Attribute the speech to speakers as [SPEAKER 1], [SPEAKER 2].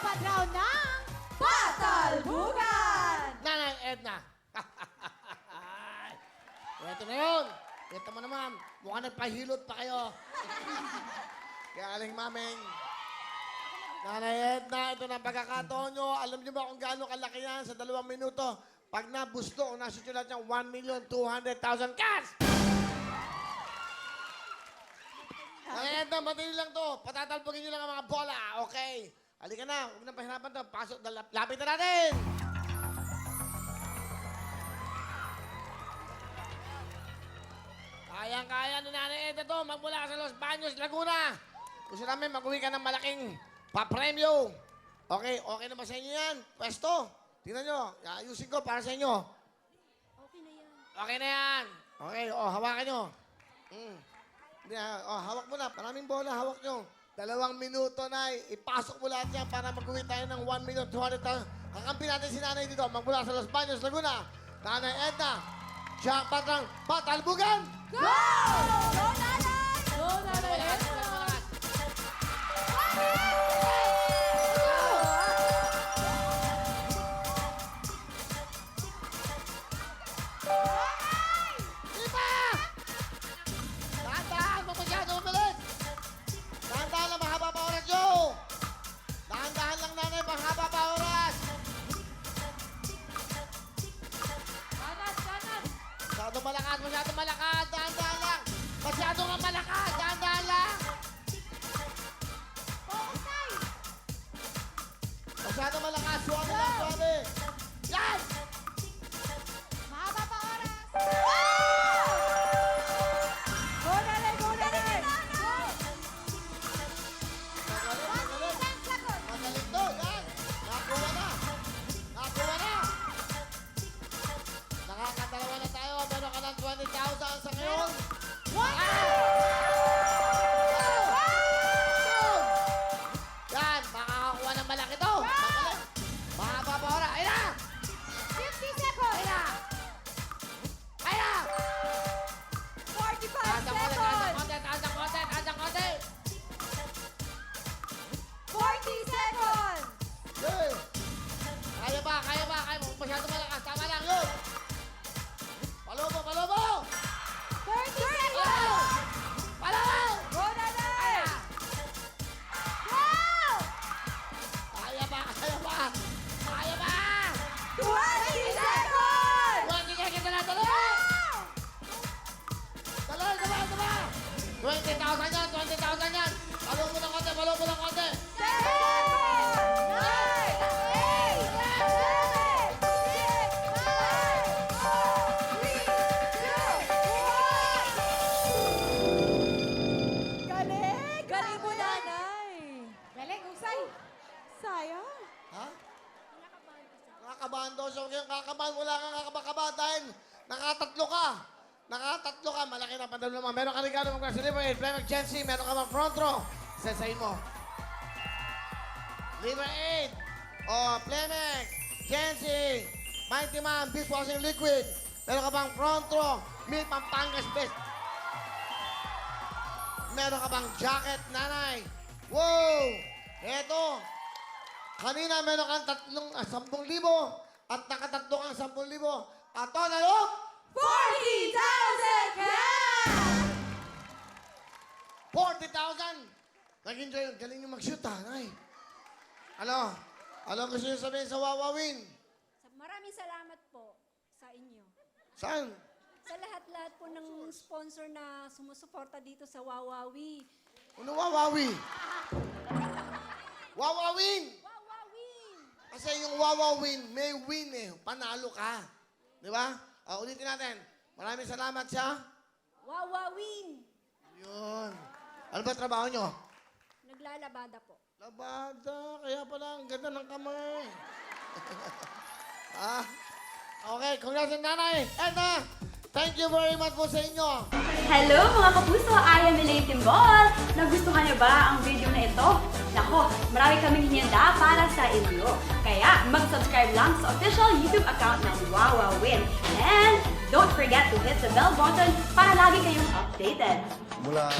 [SPEAKER 1] Dapat raw ng
[SPEAKER 2] Patalbugan!
[SPEAKER 3] Nanay Edna. Ito na yun. Ito mo naman. Mukhang nagpahilot pa kayo. Galing mameng. Nanay Edna, ito na ang pagkakataon nyo. Alam nyo ba kung gaano kalaki yan sa 2 minuto? Pag nabusto o nasusulat nyo, 1,200,000 cash! Nanay Edna, madali lang to. Patatalbogin nyo lang ang mga bola. Okay. Halika na. Huwag na pahirapan to. Pasok. Lapit na natin! Kayang-kaya ni Nanay Edna to. Magmula sa Los Baños, Laguna. Gusto namin mag-uwi ka ng malaking papremyo. Okay, okay na ba sa inyo yan? Pwesto. Tingnan nyo. Ayusin ko para sa inyo.
[SPEAKER 1] Okay na yan.
[SPEAKER 3] Okay na yan. Okay, hawakan nyo. Hawak mo na. Maraming bola, hawak nyo. 2 minuto na, ipasok mo lahat yan para mag-uwi tayo ng 1,200,000. Kakampi natin si Nanay dito. Magmula sa Los Baños, Laguna. Nanay Edna. Siya patrang patalbugan.
[SPEAKER 2] Go! Go, Nanay!
[SPEAKER 1] Go, Nanay Edna!
[SPEAKER 3] Iba! Dahan-dahan, masyado umilit. Dahan-dahan lang, mahaba pa oras nyo. Dahan-dahan lang, Nanay, mahaba pa oras.
[SPEAKER 1] Kanan, kanan!
[SPEAKER 3] Masyado malakas. Dahan-dahan lang. Masyado nga malakas, dahan-dahan lang.
[SPEAKER 1] Focus tayo!
[SPEAKER 3] Masyado malakas, suwabe lang, suwabe. Yan!
[SPEAKER 1] Mahaba pa oras!
[SPEAKER 2] Go, Nanay! Go, Nanay!
[SPEAKER 3] Magaling.
[SPEAKER 1] 10 seconds!
[SPEAKER 3] Magaling to, yan. Nakuha na. Nakakadalawa na tayo. Meron ka ng 20,000 sa ngayon. Yan, makakakuha ng malaki to. Magaling. Mahaba pa oras. Ayun na!
[SPEAKER 1] 50 seconds!
[SPEAKER 3] Ayun na! Ayun na!
[SPEAKER 2] 45
[SPEAKER 3] Taas ang konti,
[SPEAKER 2] seconds!
[SPEAKER 3] taas ang konti.
[SPEAKER 2] 40 seconds!
[SPEAKER 3] Yun. Kaya ba? Masyado malakas. Tama lang yun. Palobo!
[SPEAKER 2] 30 seconds!
[SPEAKER 3] Palobo!
[SPEAKER 2] Go, Nanay! Go!
[SPEAKER 3] Kaya ba?
[SPEAKER 2] 20 seconds!
[SPEAKER 3] Huwag kikikita na tuloy! Tuloy! 20,000 yan! Palobo ng konti!
[SPEAKER 2] 10 seconds! 9! 8! 7! 6! 5! 4! 3! 2! 1! Galing! Galing mo, Nanay!
[SPEAKER 1] Galing, husay!
[SPEAKER 2] Sayang!
[SPEAKER 3] Ha? Nakakabahan daw siya. Huwag kang kakabahan. Wala kang kakabakabahan dahil nakatatlo ka. Malaki na pandalo naman. Meron ka regalo mga sa Liver 8. Playmac Chancy. Meron ka mga front row. Sasayin mo. Liver 8. Playmac. Chancy. Mighty Man. Dishwashing liquid. Meron ka bang front row. Milk Pampangas Best. Meron ka bang jacket, Nanay? Wow! Eto. Kanina meron kang 10,000 at nakatatlo kang 10,000. Ato na yun!
[SPEAKER 2] 40,000 cash!
[SPEAKER 3] 40,000! Nag-enjoy yun. Galing yung mag-shoot, ha, Nay. Ano gusto nyo sabihin sa Wawawin?
[SPEAKER 4] Maraming salamat po sa inyo.
[SPEAKER 3] Saan?
[SPEAKER 4] Sa lahat-lahat po ng sponsor na sumusuporta dito sa Wawawi.
[SPEAKER 3] Ano Wawawi? Wawawin!
[SPEAKER 4] Wawawin!
[SPEAKER 3] Kasi yung Wawawin, may win eh. Panalo ka. Di ba? Ulitin natin. Maraming salamat sa...
[SPEAKER 4] Wawawin!
[SPEAKER 3] Yun. Ano ba trabaho nyo?
[SPEAKER 4] Naglalabada po.
[SPEAKER 3] Labada. Kaya pala ang ganda ng kamay. Okay, congrats Nanay. Edna, thank you very much po sa inyo.
[SPEAKER 5] Hello mga kapuso! I am Elaine Timbol! Nagustuhan niyo ba ang video na ito? Nako, marami kaming hinihanda para sa inyo. Kaya mag-subscribe lang sa official YouTube account ng Wawawin. And don't forget to hit the bell button para lagi kayong updated.
[SPEAKER 6] Mula